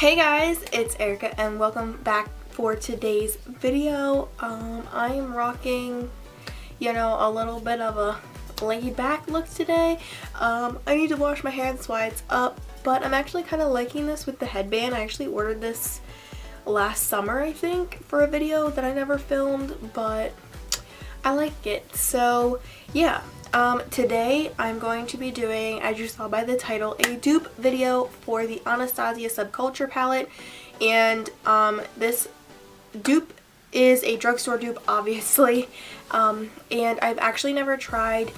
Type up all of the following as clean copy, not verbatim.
Hey guys, it's Erica and welcome back for today's video. I am rocking, a little bit of a laid back look today. I need to wash my hair, that's why it's up, but I'm actually kind of liking this with the headband. I actually ordered this last summer, I think, for a video that I never filmed, but I like it. So yeah. Today I'm going to be doing, as you saw by the title, a dupe video for the Anastasia Subculture palette, and this dupe is a drugstore dupe, obviously, and I've actually never tried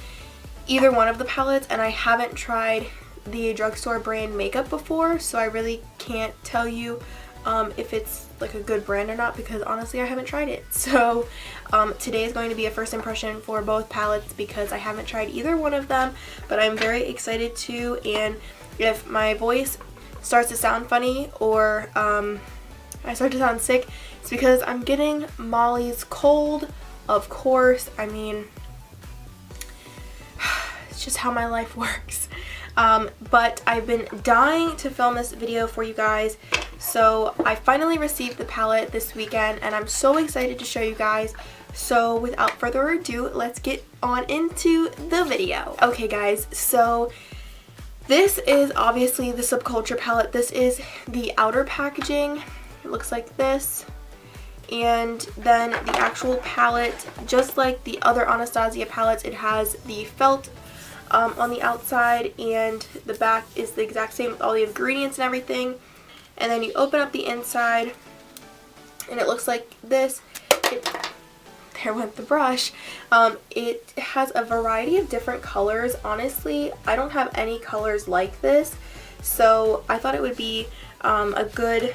either one of the palettes, and I haven't tried the drugstore brand makeup before, so I really can't tell you if it's like a good brand or not, because honestly I haven't tried it. So today is going to be a first impression for both palettes because I haven't tried either one of them, but I'm very excited to. And if my voice starts to sound funny or I start to sound sick, it's because I'm getting Molly's cold, of course. I mean, it's just how my life works. But I've been dying to film this video for you guys. So I finally received the palette this weekend and I'm so excited to show you guys. So without further ado, let's get on into the video. Okay guys, so this is obviously the Subculture palette. This is the outer packaging. It looks like this. And then the actual palette, just like the other Anastasia palettes, it has the felt on the outside, and the back is the exact same with all the ingredients and everything. And then you open up the inside and it looks like this. There went the brush. It has a variety of different colors. Honestly, I don't have any colors like this, so I thought it would be a good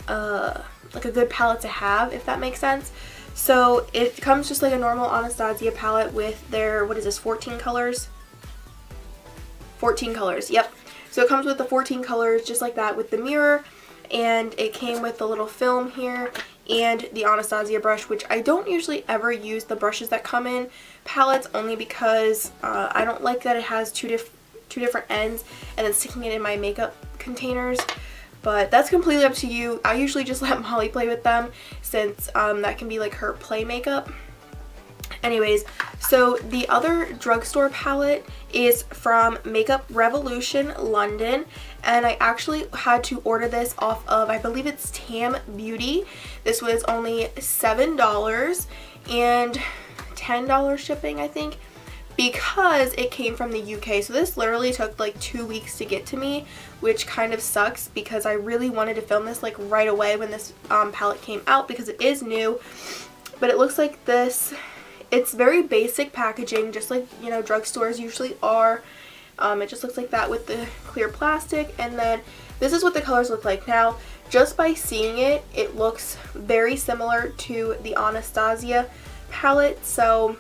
a good palette to have, if that makes sense. So it comes just like a normal Anastasia palette with their, what is this, 14 colors? 14 colors, yep. So it comes with the 14 colors just like that with the mirror, and it came with the little film here and the Anastasia brush, which I don't usually ever use the brushes that come in palettes, only because I don't like that it has two different ends and then sticking it in my makeup containers. But that's completely up to you. I usually just let Molly play with them since that can be like her play makeup. Anyways, so the other drugstore palette is from Makeup Revolution London, and I actually had to order this off of, I believe it's Tam Beauty. This was only $7 and $10 shipping, I think, because it came from the UK. So this literally took like 2 weeks to get to me, which kind of sucks because I really wanted to film this like right away when this palette came out, because it is new. But it looks like this. It's very basic packaging, just like, drugstores usually are. It just looks like that with the clear plastic, and then this is what the colors look like. Now, just by seeing it, it looks very similar to the Anastasia palette, so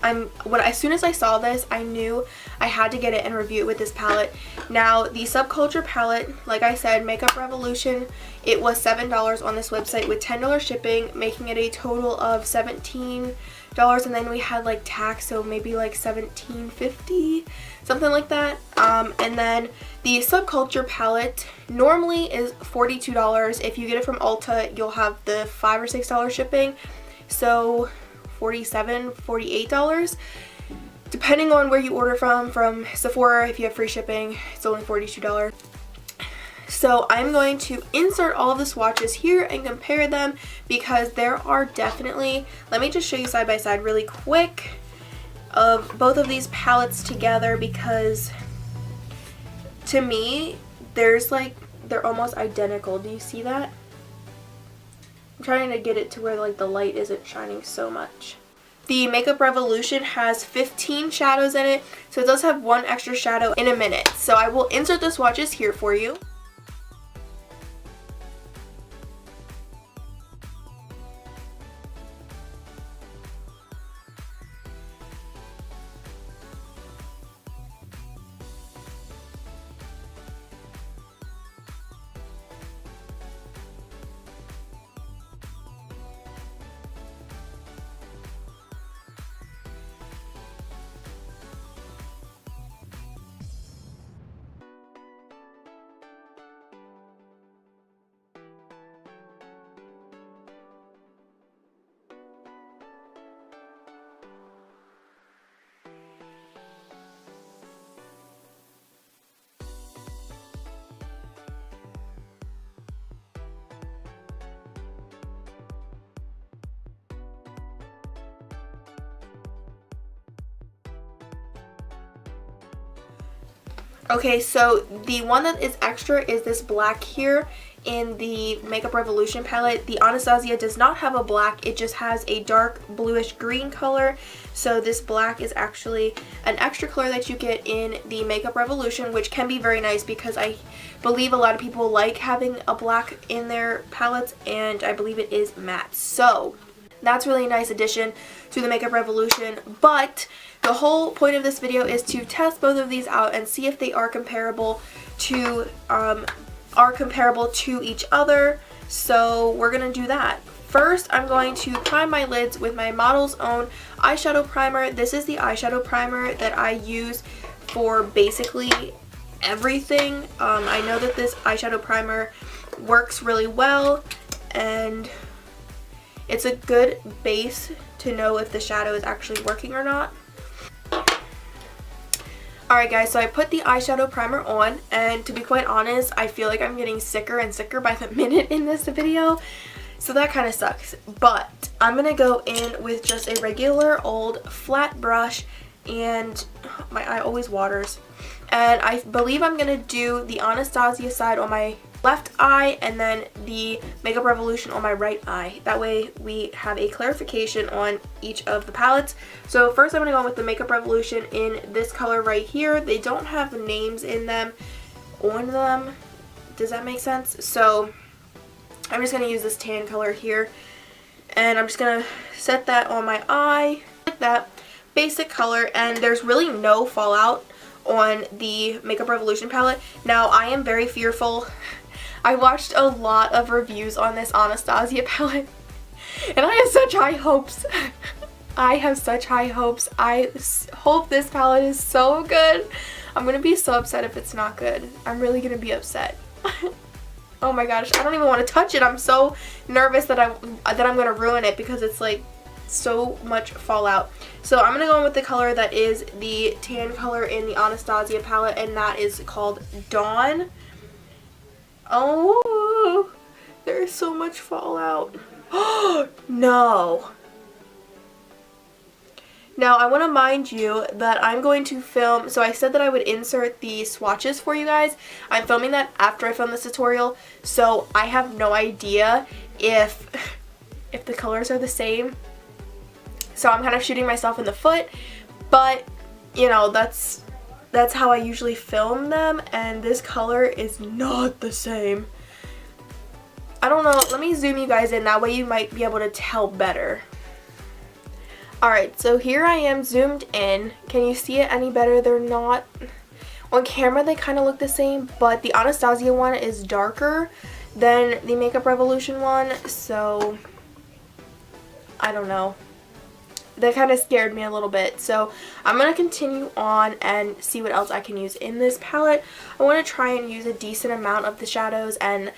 as soon as I saw this, I knew I had to get it and review it with this palette. Now, the Subculture palette, like I said, Makeup Revolution, it was $7 on this website with $10 shipping, making it a total of $17. And then we had like tax, so maybe like $17.50, something like that. And then the Subculture palette normally is $42. If you get it from Ulta, you'll have the $5 or $6 shipping. So $47, $48, depending on where you order from Sephora. If you have free shipping, it's only $42. So I'm going to insert all of the swatches here and compare them, because there are definitely, let me just show you side by side really quick of both of these palettes together, because to me they're almost identical. Do you see that? I'm trying to get it to where like the light isn't shining so much. The Makeup Revolution has 15 shadows in it, so it does have one extra shadow in a minute. So I will insert the swatches here for you. Okay, so the one that is extra is this black here in the Makeup Revolution palette. The Anastasia does not have a black, it just has a dark bluish green color. So this black is actually an extra color that you get in the Makeup Revolution, which can be very nice because I believe a lot of people like having a black in their palettes, and I believe it is matte. So that's really a nice addition to the Makeup Revolution, but the whole point of this video is to test both of these out and see if they are comparable to each other. So we're gonna do that. First, I'm going to prime my lids with my Model's Own eyeshadow primer. This is the eyeshadow primer that I use for basically everything. I know that this eyeshadow primer works really well, and it's a good base to know if the shadow is actually working or not. Alright guys, so I put the eyeshadow primer on, and to be quite honest, I feel like I'm getting sicker and sicker by the minute in this video, so that kind of sucks. But I'm going to go in with just a regular old flat brush, and my eye always waters. And I believe I'm going to do the Anastasia side on my left eye and then the Makeup Revolution on my right eye. That way we have a clarification on each of the palettes. So first I'm going to go in with the Makeup Revolution in this color right here. They don't have names in them on them. Does that make sense? So I'm just going to use this tan color here, and I'm just going to set that on my eye like that. Basic color, and there's really no fallout on the Makeup Revolution palette. Now I am very fearful. I watched a lot of reviews on this Anastasia palette, and I have such high hopes. I have such high hopes. I hope this palette is so good. I'm gonna be so upset if it's not good. I'm really gonna be upset. Oh my gosh, I don't even want to touch it. I'm so nervous that I'm gonna ruin it because it's like so much fallout. So I'm gonna go in with the color that is the tan color in the Anastasia palette, and that is called Dawn. Oh, there's so much fallout. Oh no. Now I want to mind you that I'm going to film, so I said that I would insert the swatches for you guys. I'm filming that after I film this tutorial, so I have no idea if the colors are the same. So I'm kind of shooting myself in the foot, but you know, that's how I usually film them, and this color is not the same. I don't know, let me zoom you guys in, that way you might be able to tell better. Alright, so here I am zoomed in. Can you see it any better? They're not, on camera they kind of look the same, but the Anastasia one is darker than the Makeup Revolution one, so I don't know. That kind of scared me a little bit, so I'm going to continue on and see what else I can use in this palette. I want to try and use a decent amount of the shadows and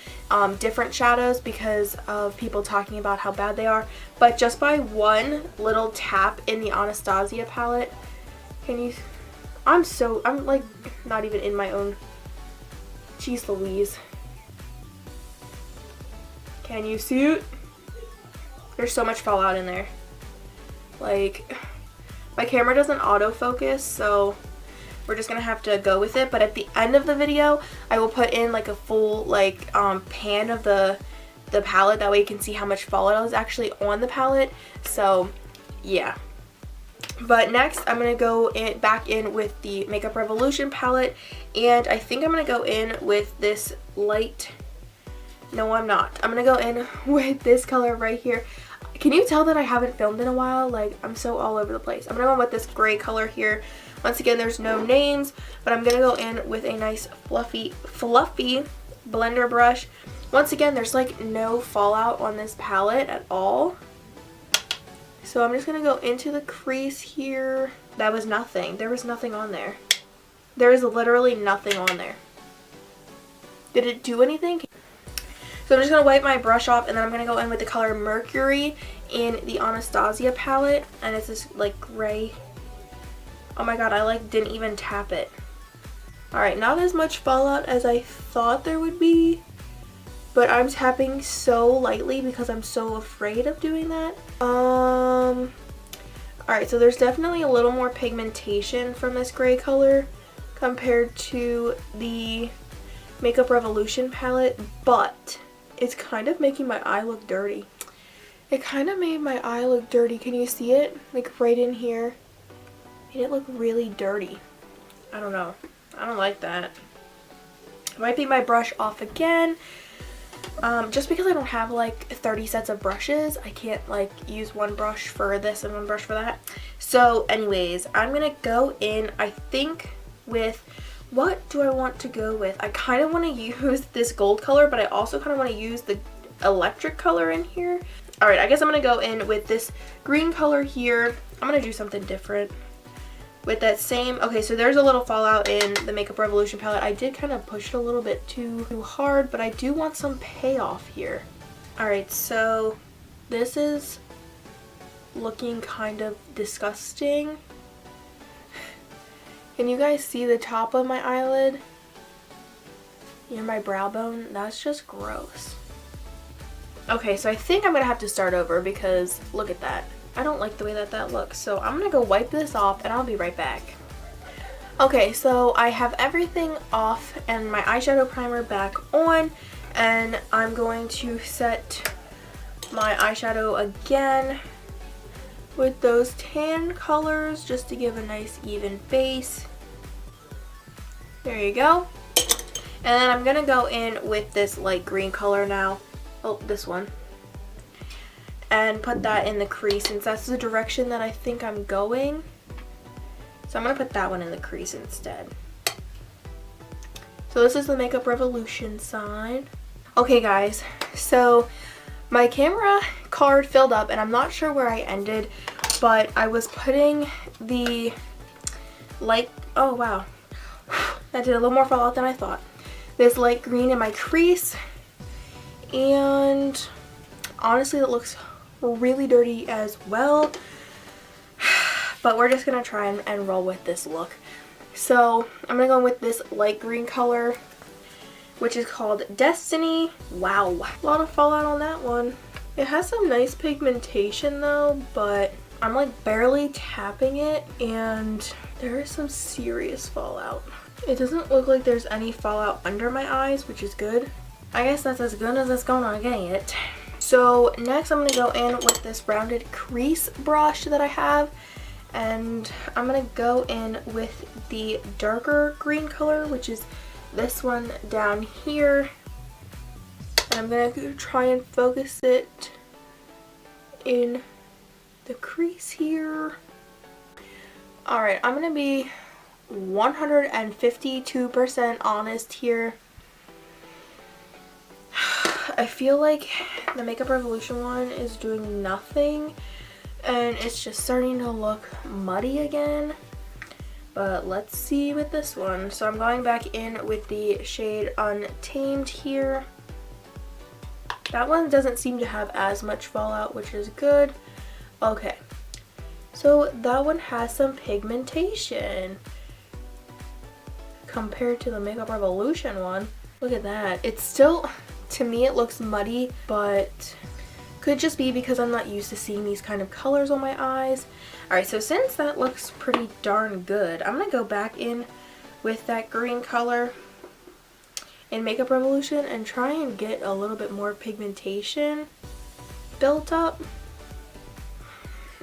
different shadows because of people talking about how bad they are, but just by one little tap in the Anastasia palette, can you, I'm like not even in my own, jeez Louise. Can you see it? There's so much fallout in there. Like, my camera doesn't autofocus, so we're just gonna have to go with it. But at the end of the video, I will put in like a full like pan of the palette. That way you can see how much fallout is actually on the palette. So yeah. But next, I'm gonna go back in with the Makeup Revolution palette, and I think I'm gonna go in with this light. No, I'm not. I'm gonna go in with this color right here. Can you tell that I haven't filmed in a while? Like, I'm so all over the place. I'm going to go with this gray color here. Once again, there's no names, but I'm going to go in with a nice fluffy blender brush. Once again, there's like no fallout on this palette at all. So I'm just going to go into the crease here. That was nothing. There was nothing on there. There is literally nothing on there. Did it do anything? So I'm just going to wipe my brush off, and then I'm going to go in with the color Mercury in the Anastasia palette. And it's this like gray. Oh my god, I like didn't even tap it. Alright, not as much fallout as I thought there would be. But I'm tapping so lightly because I'm so afraid of doing that. Alright, so there's definitely a little more pigmentation from this gray color. compared to the Makeup Revolution palette, but it's kind of making my eye look dirty. It kind of made my eye look dirty. Can you see it? Like right in here. Made it look really dirty. I don't know. I don't like that. Wiping my brush off again. Just because I don't have like 30 sets of brushes, I can't like use one brush for this and one brush for that. So anyways, I'm gonna go in, I think, with, what do I want to go with? I kind of want to use this gold color, but I also kind of want to use the electric color in here. Alright, I guess I'm gonna go in with this green color here. I'm gonna do something different with that same, okay, so there's a little fallout in the Makeup Revolution palette. I did kind of push it a little bit too hard, but I do want some payoff here. Alright, so this is looking kind of disgusting. Can you guys see the top of my eyelid? Near my brow bone? That's just gross. Okay, so I think I'm gonna have to start over because look at that. I don't like the way that that looks, so I'm gonna go wipe this off and I'll be right back. Okay, so I have everything off and my eyeshadow primer back on, and I'm going to set my eyeshadow again with those tan colors just to give a nice even base. There you go. And then I'm gonna go in with this light green color now. Oh, this one. And put that in the crease since that's the direction that I think I'm going. So I'm going to put that one in the crease instead. So this is the Makeup Revolution side. Okay guys, so my camera card filled up and I'm not sure where I ended, but I was putting the light, oh wow, that did a little more fallout than I thought. This light green in my crease, and honestly it looks really dirty as well, but we're just gonna try and roll with this look. So I'm gonna go with this light green color, which is called Destiny. Wow, a lot of fallout on that one. It has some nice pigmentation though, but I'm like barely tapping it and there is some serious fallout. It doesn't look like there's any fallout under my eyes, which is good. I guess that's as good as it's gonna get. So next I'm going to go in with this rounded crease brush that I have, and I'm going to go in with the darker green color, which is this one down here, and I'm going to try and focus it in the crease here. Alright, I'm going to be 152% honest here. I feel like the Makeup Revolution one is doing nothing and it's just starting to look muddy again, but let's see with this one. So I'm going back in with the shade Untamed here. That one doesn't seem to have as much fallout, which is good. Okay, so that one has some pigmentation compared to the Makeup Revolution one. Look at that. It's still, to me it looks muddy, but could just be because I'm not used to seeing these kind of colors on my eyes. Alright, so since that looks pretty darn good, I'm going to go back in with that green color in Makeup Revolution and try and get a little bit more pigmentation built up.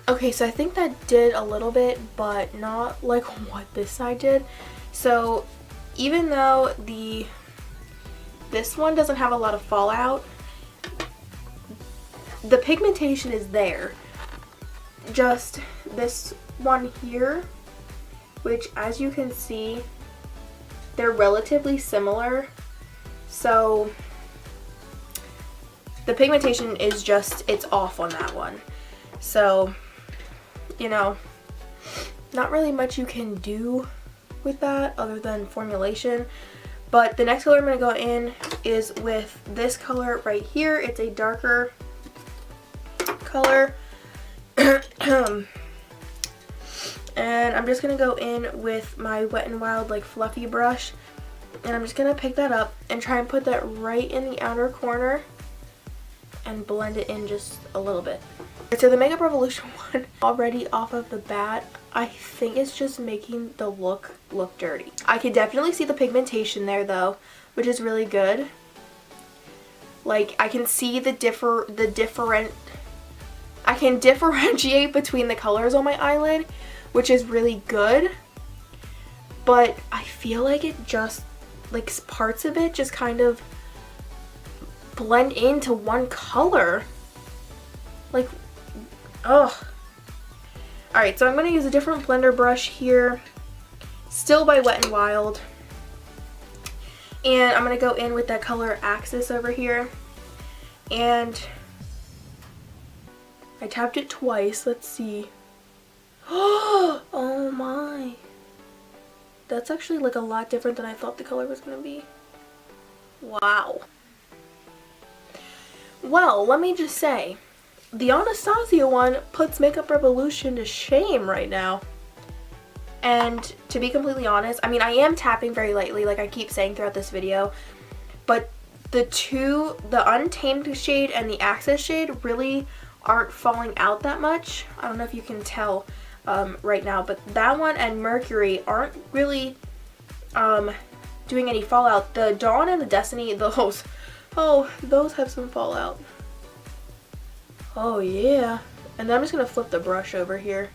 Okay, so I think that did a little bit, but not like what this side did. So even though this one doesn't have a lot of fallout, the pigmentation is there. Just this one here, which as you can see, they're relatively similar. So the pigmentation is just, it's off on that one. So, you know, not really much you can do with that other than formulation. But the next color I'm going to go in is with this color right here. It's a darker color. And I'm just going to go in with my Wet n Wild like fluffy brush. And I'm just going to pick that up and try and put that right in the outer corner and blend it in just a little bit. So the Makeup Revolution one, already off of the bat, I think it's just making the look dirty. I can definitely see the pigmentation there though, which is really good. Like I can see I can differentiate between the colors on my eyelid, which is really good. But I feel like it just, like parts of it just kind of blend into one color. Like, ugh. Alright, so I'm going to use a different blender brush here. Still by Wet n Wild. And I'm going to go in with that color Axis over here. And I tapped it twice. Let's see. Oh my. That's actually like a lot different than I thought the color was going to be. Wow. Well, let me just say, the Anastasia one puts Makeup Revolution to shame right now. And to be completely honest, I mean, I am tapping very lightly, like I keep saying throughout this video, but the Untamed shade and the Axis shade really aren't falling out that much. I don't know if you can tell right now, but that one and Mercury aren't really doing any fallout. The Dawn and the Destiny, those have some fallout. Oh yeah. And then I'm just going to flip the brush over here,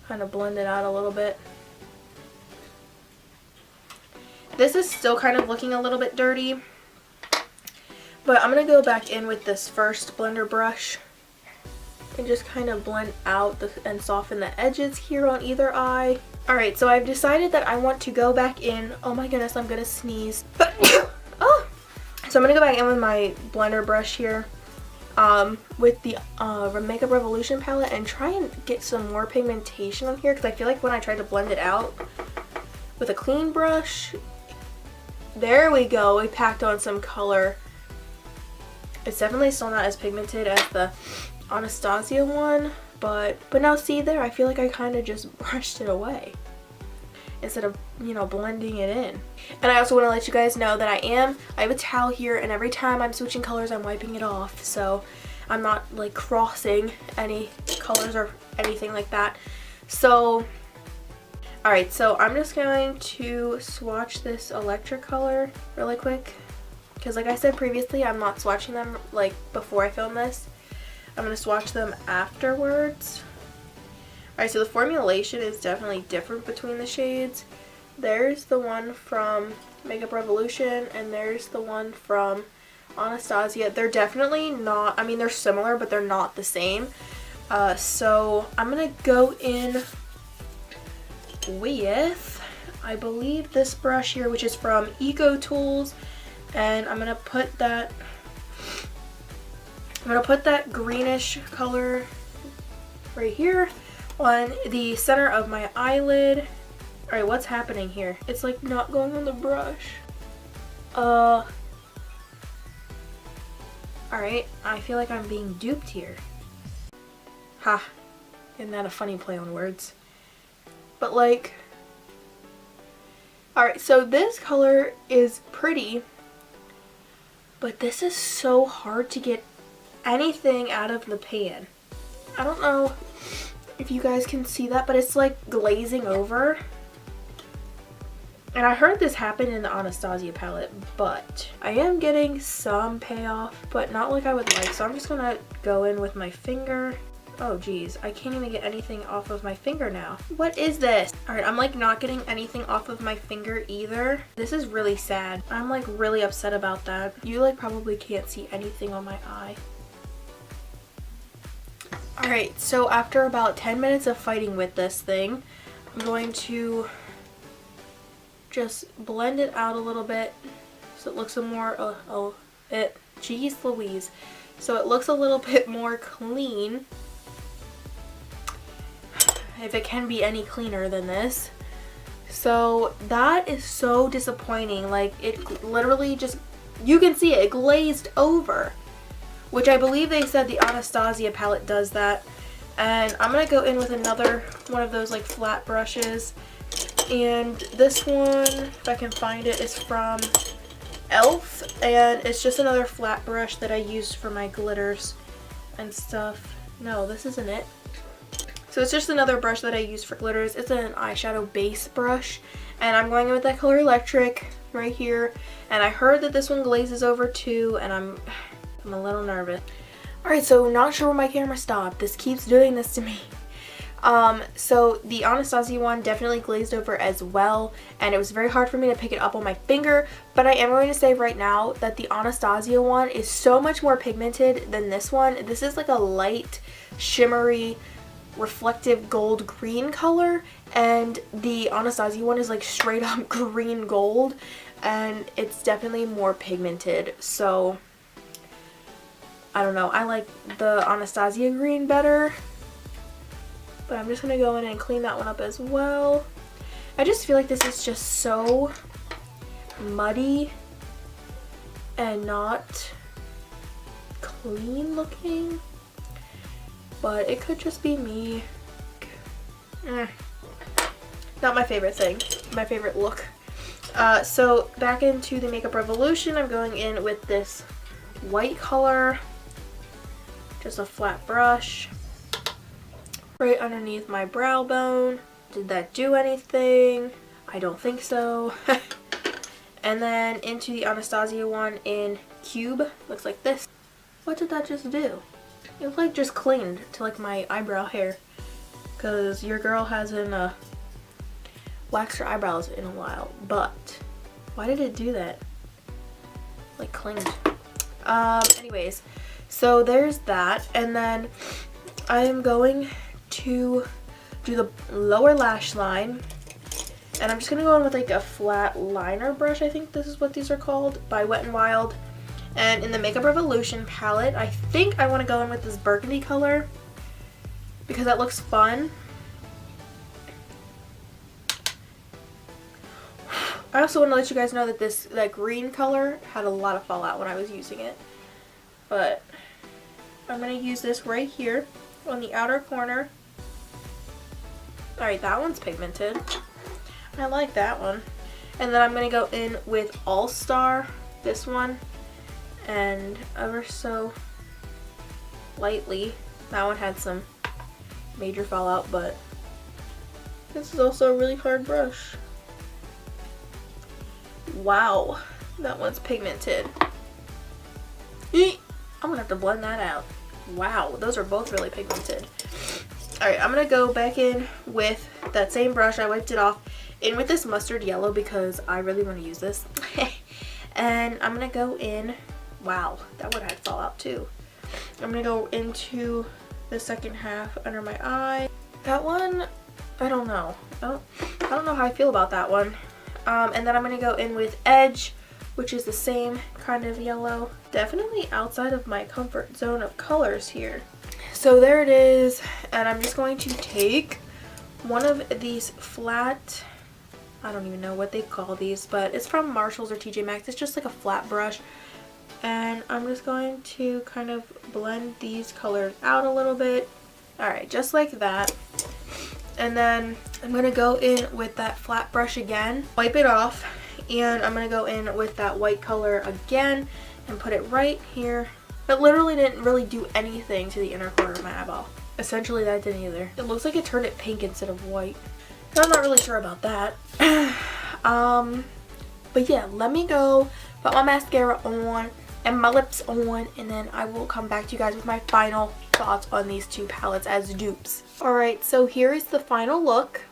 kind of blend it out a little bit. This is still kind of looking a little bit dirty, but I'm going to go back in with this first blender brush and just kind of blend out and soften the edges here on either eye. Alright, so I've decided that I want to go back in. Oh my goodness, I'm going to sneeze. Oh! So I'm going to go back in with my blender brush here with the Makeup Revolution palette and try and get some more pigmentation on here, because I feel like when I tried to blend it out with a clean brush, there we go, we packed on some color. It's definitely still not as pigmented as the Anastasia one, but now see there, I feel like I kind of just brushed it away instead of, you know, blending it in. And I also want to let you guys know that I have a towel here, and every time I'm switching colors I'm wiping it off, so I'm not like crossing any colors or anything like that. So alright, so I'm just going to swatch this electric color really quick, because like I said previously, I'm not swatching them like before I film this. I'm going to swatch them afterwards. Alright, so the formulation is definitely different between the shades. There's the one from Makeup Revolution, and there's the one from Anastasia. They're definitely not, I mean they're similar, but they're not the same. So I'm going to go in with, I believe, this brush here, which is from Eco Tools, and I'm going to put that greenish color right here on the center of my eyelid. Alright, what's happening here? It's like not going on the brush. Alright, I feel like I'm being duped here. Ha. Isn't that a funny play on words? But like, alright, so this color is pretty, but this is so hard to get anything out of the pan. I don't know if you guys can see that, but it's like glazing over. And I heard this happen in the Anastasia palette, but I am getting some payoff, but not like I would like. So I'm just gonna go in with my finger. Oh geez, I can't even get anything off of my finger now. What is this? Alright, I'm like not getting anything off of my finger either. This is really sad. I'm like really upset about that. You like probably can't see anything on my eye. Alright, so after about 10 minutes of fighting with this thing, I'm going to just blend it out a little bit so it looks a more, geez Louise. So it looks a little bit more clean. If it can be any cleaner than this. So that is so disappointing. Like it literally just, you can see it glazed over. Which I believe they said the Anastasia palette does that. And I'm going to go in with another one of those like flat brushes. And this one, if I can find it, is from e.l.f. And it's just another flat brush that I used for my glitters and stuff. No, this isn't it. So it's just another brush that I use for glitters. It's an eyeshadow base brush, and I'm going in with that color Electric right here. And I heard that this one glazes over too, and I'm a little nervous. Alright, so not sure where my camera stopped. This keeps doing this to me. So the Anastasia one definitely glazed over as well, and it was very hard for me to pick it up on my finger, but I am going to say right now that the Anastasia one is so much more pigmented than this one. This is like a light, shimmery, reflective gold green color, and the Anastasia one is like straight up green gold, and it's definitely more pigmented. So I don't know, I like the Anastasia green better. But I'm just going to go in and clean that one up as well. I just feel like this is just so muddy and not clean looking. But it could just be me. Not my favorite thing. My favorite look. So back into the Makeup Revolution, I'm going in with this white color. Just a flat brush. Right underneath my brow bone. Did that do anything? I don't think so. And then into the Anastasia one in Cube. Looks like this. What did that just do? It like just clinged to like my eyebrow hair. Because your girl hasn't waxed her eyebrows in a while. But why did it do that? Like clinged. Anyways. So there's that. And then I am going to do the lower lash line, and I'm just gonna go in with like a flat liner brush. I think this is what these are called, by Wet n Wild. And in the Makeup Revolution palette, I think I want to go in with this burgundy color because that looks fun. I also want to let you guys know that that green color had a lot of fallout when I was using it, but I'm gonna use this right here on the outer corner. Alright, that one's pigmented. I like that one. And then I'm going to go in with All Star, this one, and ever so lightly. That one had some major fallout, but this is also a really hard brush. Wow, that one's pigmented. I'm going to have to blend that out. Wow, those are both really pigmented. Alright, I'm going to go back in with that same brush. I wiped it off, in with this mustard yellow because I really want to use this. And I'm going to go in, wow, that would have had fallout too. I'm going to go into the second half under my eye. That one, I don't know. I don't know how I feel about that one. And then I'm going to go in with Edge, which is the same kind of yellow. Definitely outside of my comfort zone of colors here. So there it is, and I'm just going to take one of these flat, I don't even know what they call these, but it's from Marshalls or TJ Maxx. It's just like a flat brush, and I'm just going to kind of blend these colors out a little bit. Alright, just like that. And then I'm going to go in with that flat brush again, wipe it off, and I'm going to go in with that white color again and put it right here. It literally didn't really do anything to the inner corner of my eyeball. Essentially that didn't either. It looks like it turned it pink instead of white. So I'm not really sure about that. But yeah, let me go put my mascara on and my lips on, and then I will come back to you guys with my final thoughts on these two palettes as dupes. Alright, so here is the final look.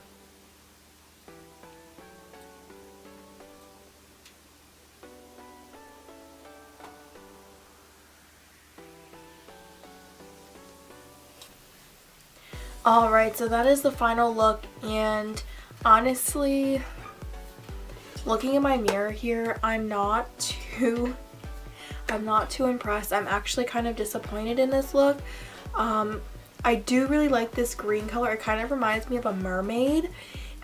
Alright, so that is the final look, and honestly, looking in my mirror here, I'm not too impressed. I'm actually kind of disappointed in this look. I do really like this green color. It kind of reminds me of a mermaid,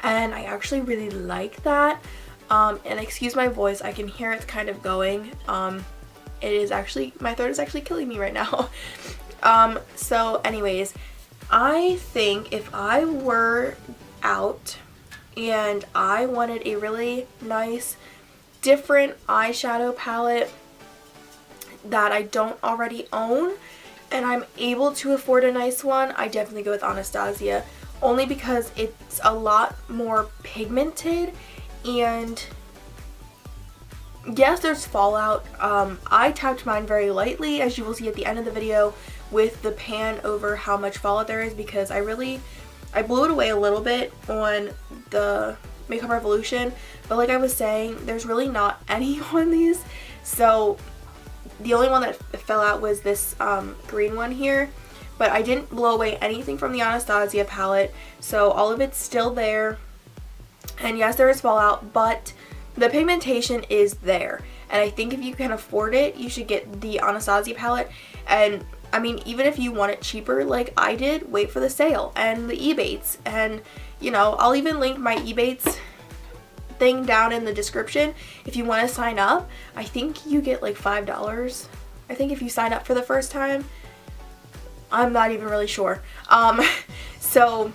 and I actually really like that. And excuse my voice, I can hear it's kind of going. It is actually, my throat is actually killing me right now. So anyways, I think if I were out and I wanted a really nice, different eyeshadow palette that I don't already own, and I'm able to afford a nice one, I definitely go with Anastasia, only because it's a lot more pigmented, and yes, there's fallout. I tapped mine very lightly, as you will see at the end of the video, with the pan over how much fallout there is, because I blew it away a little bit on the Makeup Revolution, but like I was saying, there's really not any on these, so the only one that fell out was this green one here, but I didn't blow away anything from the Anastasia palette, so all of it's still there, and yes, there is fallout, but the pigmentation is there, and I think if you can afford it, you should get the Anastasia palette. And I mean, even if you want it cheaper like I did, wait for the sale and the Ebates, and you know, I'll even link my Ebates thing down in the description if you want to sign up. I think you get like $5, I think, if you sign up for the first time. I'm not even really sure. So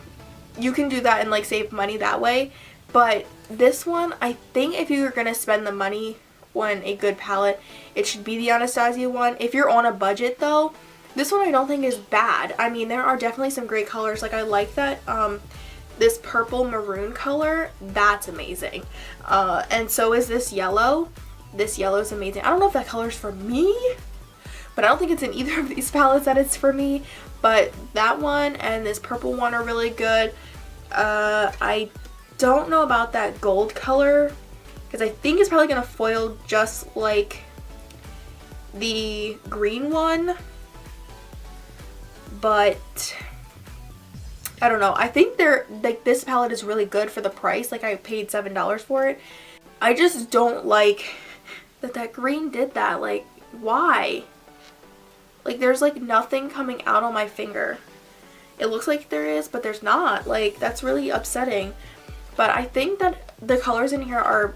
you can do that and like save money that way. But this one, I think if you're gonna spend the money on a good palette, it should be the Anastasia one. If you're on a budget though, this one I don't think is bad. I mean, there are definitely some great colors. Like I like that this purple maroon color, that's amazing. And so is this yellow. This yellow is amazing. I don't know if that color's for me, but I don't think it's in either of these palettes that it's for me. But that one and this purple one are really good. I don't know about that gold color, because I think it's probably going to foil just like the green one, but I don't know. I think they're like, this palette is really good for the price. Like I paid $7 for it. I just don't like that green did that. Like, why? Like, there's like nothing coming out on my finger. It looks like there is, but there's not. Like, that's really upsetting. But I think that the colors in here are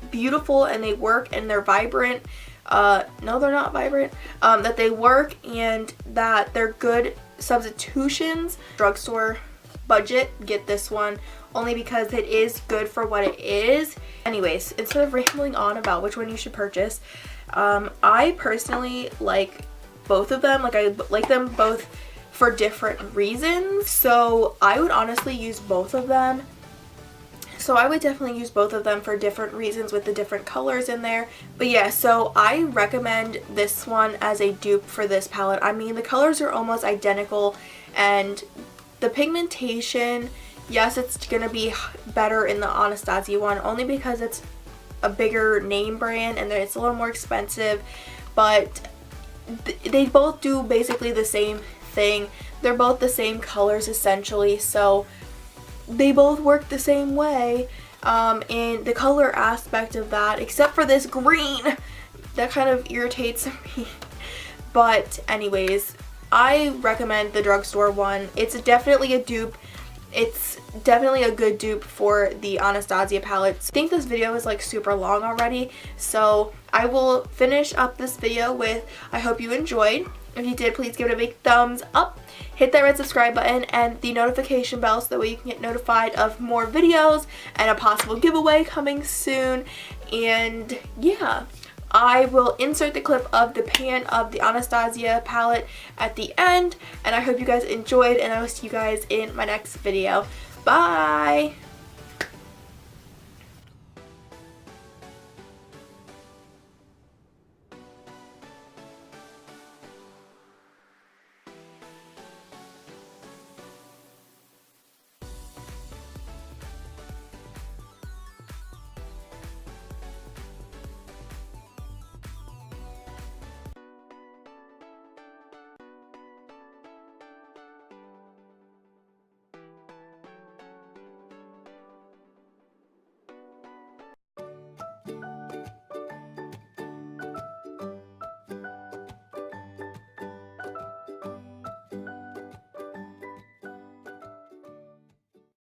beautiful and they work and they're vibrant. No, they're not vibrant. That they work and that they're good substitutions. Drugstore budget, get this one only because it is good for what it is. Anyways, instead of rambling on about which one you should purchase, I personally like both of them. Like, I like them both for different reasons, so I would honestly use both of them. So I would definitely use both of them for different reasons with the different colors in there. But yeah, so I recommend this one as a dupe for this palette. I mean, the colors are almost identical, and the pigmentation, yes, it's gonna be better in the Anastasia one, only because it's a bigger name brand and it's a little more expensive, but they both do basically the same thing. They're both the same colors essentially, so they both work the same way in the color aspect of that, except for this green that kind of irritates me. But anyways, I recommend the drugstore one. It's definitely a dupe. It's definitely a good dupe for the Anastasia palettes. I think this video is like super long already, so I will finish up this video with, I hope you enjoyed. If you did, please give it a big thumbs up. Hit that red subscribe button and the notification bell so that way you can get notified of more videos and a possible giveaway coming soon. And yeah, I will insert the clip of the pan of the Anastasia palette at the end. And I hope you guys enjoyed, and I will see you guys in my next video. Bye!